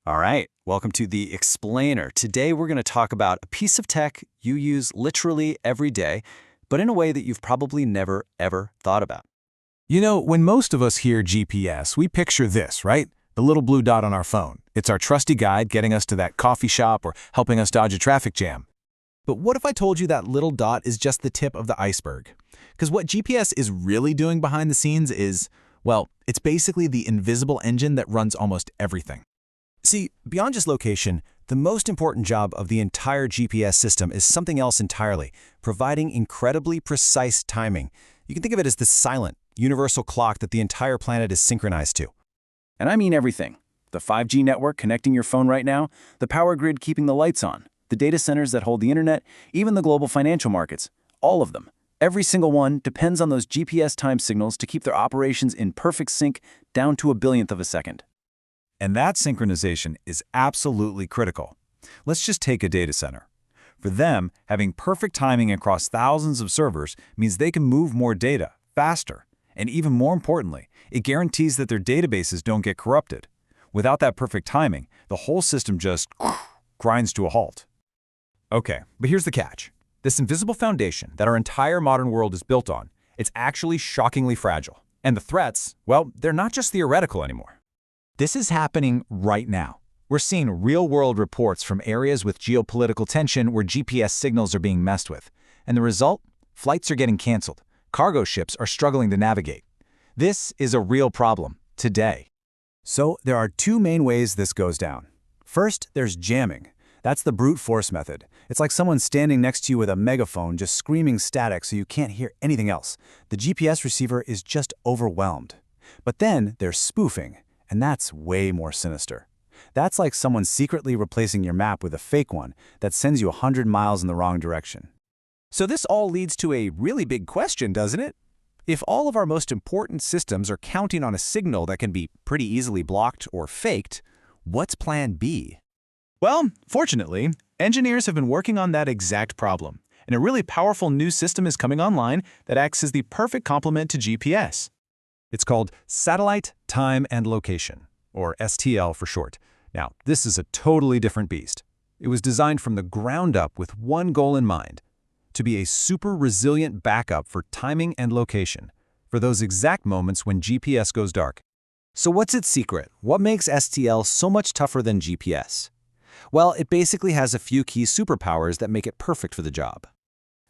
All right, welcome to the Explainer. Today we're going to talk about a piece of tech you use literally every day, but in a way that you've probably never, ever thought about. You know, when most of us hear GPS, we picture this, right? The little blue dot on our phone. It's our trusty guide getting us to that coffee shop or helping us dodge a traffic jam. But what if I told you that little dot is just the tip of the iceberg? Because what GPS is really doing behind the scenes is, well, it's basically the invisible engine that runs almost everything. See, beyond just location, the most important job of the entire GPS system is something else entirely, providing incredibly precise timing. You can think of it as the silent, universal clock that the entire planet is synchronized to. And I mean everything. The 5G network connecting your phone right now, the power grid keeping the lights on, the data centers that hold the internet, even the global financial markets. All of them. Every single one depends on those GPS time signals to keep their operations in perfect sync down to a billionth of a second. And that synchronization is absolutely critical. Let's just take a data center. For them, having perfect timing across thousands of servers means they can move more data faster. And even more importantly, it guarantees that their databases don't get corrupted. Without that perfect timing, the whole system just grinds to a halt. Okay, but here's the catch. This invisible foundation that our entire modern world is built on, it's actually shockingly fragile. And the threats, well, they're not just theoretical anymore. This is happening right now. We're seeing real-world reports from areas with geopolitical tension where GPS signals are being messed with. And the result? Flights are getting canceled. Cargo ships are struggling to navigate. This is a real problem today. So there are two main ways this goes down. First, there's jamming. That's the brute force method. It's like someone standing next to you with a megaphone just screaming static so you can't hear anything else. The GPS receiver is just overwhelmed. But then there's spoofing. And that's way more sinister. That's like someone secretly replacing your map with a fake one that sends you 100 miles in the wrong direction. So this all leads to a really big question, doesn't it? If all of our most important systems are counting on a signal that can be pretty easily blocked or faked, what's plan B? Well, fortunately, engineers have been working on that exact problem, and a really powerful new system is coming online that acts as the perfect complement to GPS. It's called Satellite Time and Location, or STL for short. Now, this is a totally different beast. It was designed from the ground up with one goal in mind: to be a super resilient backup for timing and location, for those exact moments when GPS goes dark. So what's its secret? What makes STL so much tougher than GPS? Well, it basically has a few key superpowers that make it perfect for the job.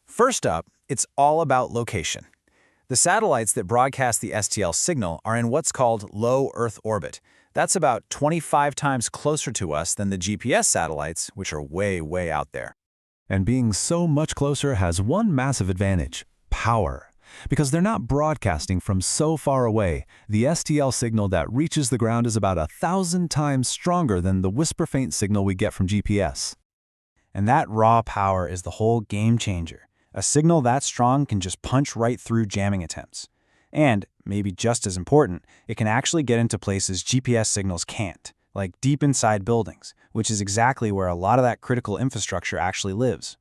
First up, it's all about location. The satellites that broadcast the STL signal are in what's called low Earth orbit. That's about 25 times closer to us than the GPS satellites, which are way, way out there. And being so much closer has one massive advantage: power. Because they're not broadcasting from so far away, the STL signal that reaches the ground is about 1,000 times stronger than the whisper-faint signal we get from GPS. And that raw power is the whole game changer. A signal that strong can just punch right through jamming attempts. And, maybe just as important, it can actually get into places GPS signals can't, like deep inside buildings, which is exactly where a lot of that critical infrastructure actually lives.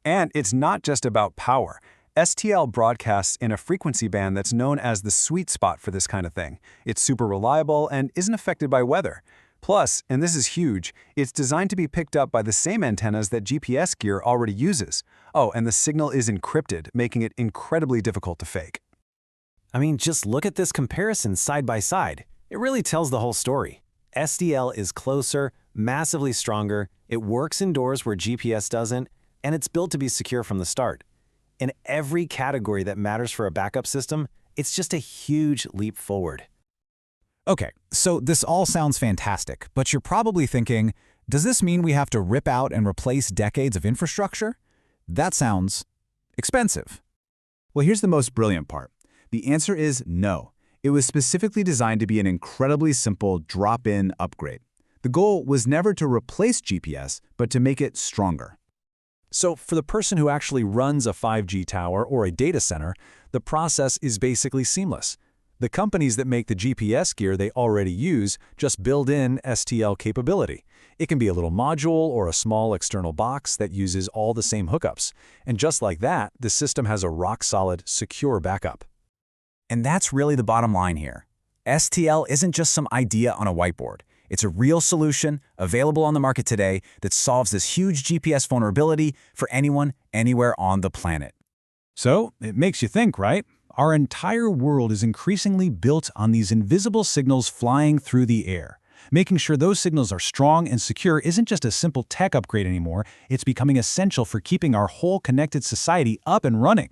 And it's not just about power. STL broadcasts in a frequency band that's known as the sweet spot for this kind of thing. It's super reliable and isn't affected by weather. Plus, and this is huge, it's designed to be picked up by the same antennas that GPS gear already uses. Oh, and the signal is encrypted, making it incredibly difficult to fake. I mean, just look at this comparison side by side. It really tells the whole story. STL is closer, massively stronger, it works indoors where GPS doesn't, and it's built to be secure from the start. In every category that matters for a backup system, it's just a huge leap forward. Okay, so this all sounds fantastic, but you're probably thinking, does this mean we have to rip out and replace decades of infrastructure? That sounds expensive. Well, here's the most brilliant part. The answer is no. It was specifically designed to be an incredibly simple drop-in upgrade. The goal was never to replace GPS, but to make it stronger. So for the person who actually runs a 5G tower or a data center, the process is basically seamless. The companies that make the GPS gear they already use just build in STL capability. It can be a little module or a small external box that uses all the same hookups. And just like that, the system has a rock-solid, secure backup. And that's really the bottom line here. STL isn't just some idea on a whiteboard. It's a real solution, available on the market today, that solves this huge GPS vulnerability for anyone, anywhere on the planet. So, it makes you think, right? Our entire world is increasingly built on these invisible signals flying through the air. Making sure those signals are strong and secure isn't just a simple tech upgrade anymore, it's becoming essential for keeping our whole connected society up and running.